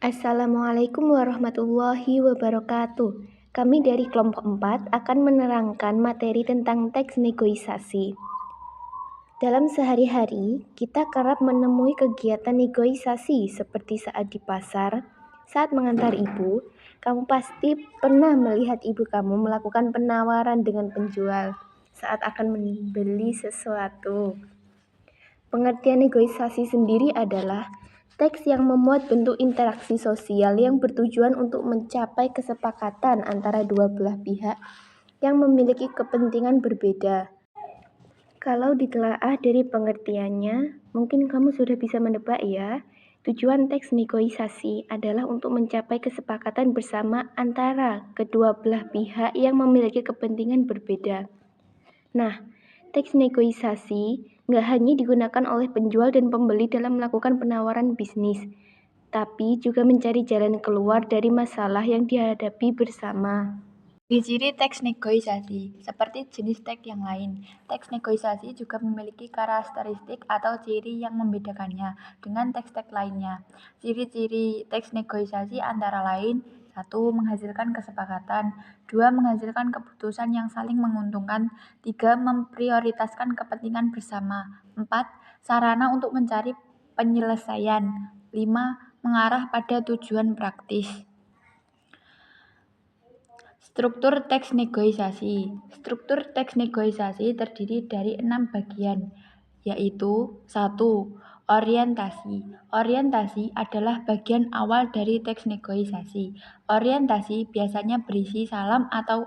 Assalamualaikum warahmatullahi wabarakatuh. Kami dari kelompok 4 akan menerangkan materi tentang teks negosiasi. Dalam sehari-hari, kita kerap menemui kegiatan negosiasi seperti saat di pasar, saat mengantar ibu. Kamu pasti pernah melihat ibu kamu melakukan penawaran dengan penjual saat akan membeli sesuatu. Pengertian negosiasi sendiri adalah teks yang memuat bentuk interaksi sosial yang bertujuan untuk mencapai kesepakatan antara dua belah pihak yang memiliki kepentingan berbeda. Kalau ditelaah dari pengertiannya, mungkin kamu sudah bisa menebak ya. Tujuan teks negosiasi adalah untuk mencapai kesepakatan bersama antara kedua belah pihak yang memiliki kepentingan berbeda. Nah, teks negosiasi nggak hanya digunakan oleh penjual dan pembeli dalam melakukan penawaran bisnis, tapi juga mencari jalan keluar dari masalah yang dihadapi bersama. Ciri-ciri teks negosiasi. Seperti jenis teks yang lain, teks negosiasi juga memiliki karakteristik atau ciri yang membedakannya dengan teks-teks lainnya. Ciri-ciri teks negosiasi antara lain: 1. Menghasilkan kesepakatan. 2. Menghasilkan keputusan yang saling menguntungkan. 3. Memprioritaskan kepentingan bersama. 4. Sarana untuk mencari penyelesaian. 5. Mengarah pada tujuan praktis. Struktur teks negosiasi. Struktur teks negosiasi terdiri dari 6 bagian, yaitu 1. Orientasi. Orientasi adalah bagian awal dari teks negosiasi. Orientasi biasanya berisi salam atau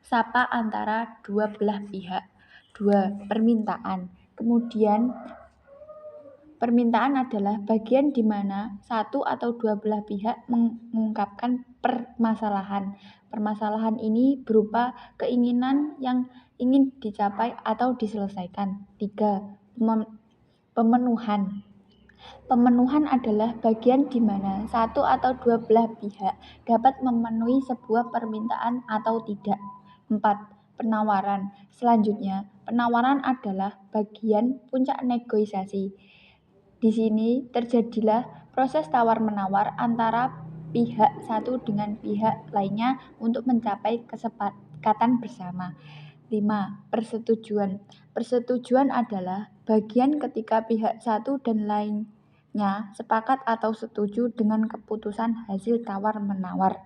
sapa antara dua belah pihak. 2. Permintaan. Kemudian permintaan adalah bagian di mana satu atau dua belah pihak mengungkapkan permasalahan. Permasalahan ini berupa keinginan yang ingin dicapai atau diselesaikan. 3. Pemenuhan. Pemenuhan adalah bagian di mana satu atau dua belah pihak dapat memenuhi sebuah permintaan atau tidak. 4. Penawaran. Selanjutnya, penawaran adalah bagian puncak negosiasi. Di sini terjadilah proses tawar-menawar antara pihak satu dengan pihak lainnya untuk mencapai kesepakatan bersama. 5. Persetujuan. Persetujuan adalah bagian ketika pihak satu dan lainnya sepakat atau setuju dengan keputusan hasil tawar-menawar.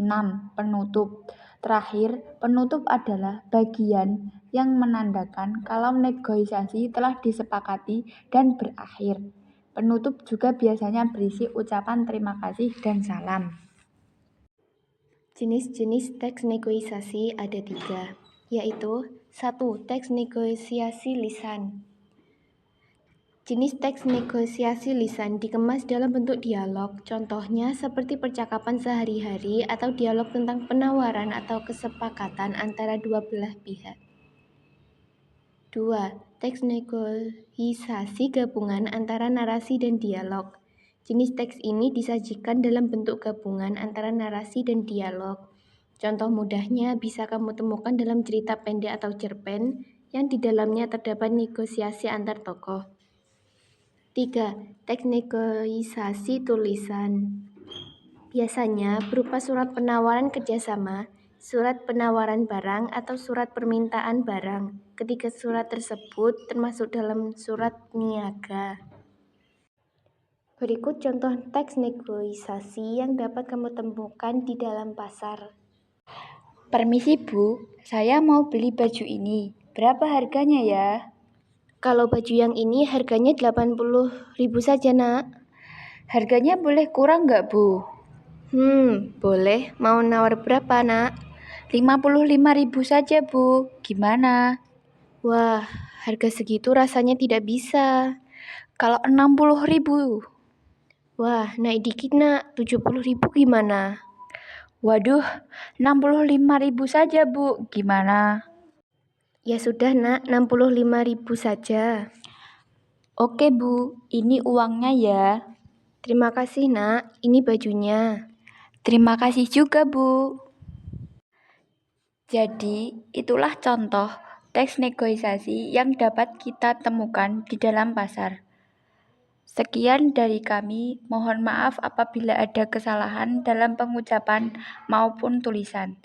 6. Penutup. Terakhir, penutup adalah bagian yang menandakan kalau negosiasi telah disepakati dan berakhir. Penutup juga biasanya berisi ucapan terima kasih dan salam. Jenis-jenis teks negosiasi ada 3, yaitu 1. Teks negosiasi lisan. Jenis teks negosiasi lisan dikemas dalam bentuk dialog, contohnya seperti percakapan sehari-hari atau dialog tentang penawaran atau kesepakatan antara dua belah pihak. 2. Teks negosiasi gabungan antara narasi dan dialog. Jenis teks ini disajikan dalam bentuk gabungan antara narasi dan dialog. Contoh mudahnya bisa kamu temukan dalam cerita pendek atau cerpen yang di dalamnya terdapat negosiasi antar tokoh. 3. Teks negosiasi tulisan. Biasanya berupa surat penawaran kerjasama, surat penawaran barang, atau surat permintaan barang. Ketiga surat tersebut termasuk dalam surat niaga. Berikut contoh teks negosiasi yang dapat kamu temukan di dalam pasar. Permisi Bu, saya mau beli baju ini. Berapa harganya ya? Kalau baju yang ini harganya 80.000 saja, Nak. Harganya boleh kurang nggak Bu? Boleh. Mau nawar berapa, Nak? 55.000 saja Bu, gimana? Wah, harga segitu rasanya tidak bisa. Kalau 60.000? Wah, naik dikit, Nak. 70.000 gimana? Waduh, 65.000 saja Bu, gimana? Ya sudah, Nak. 65.000 saja. Oke Bu, ini uangnya ya. Terima kasih, Nak. Ini bajunya. Terima kasih juga Bu. Jadi, itulah contoh teks negosiasi yang dapat kita temukan di dalam pasar. Sekian dari kami, mohon maaf apabila ada kesalahan dalam pengucapan maupun tulisan.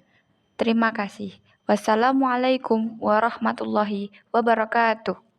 Terima kasih. Wassalamualaikum warahmatullahi wabarakatuh.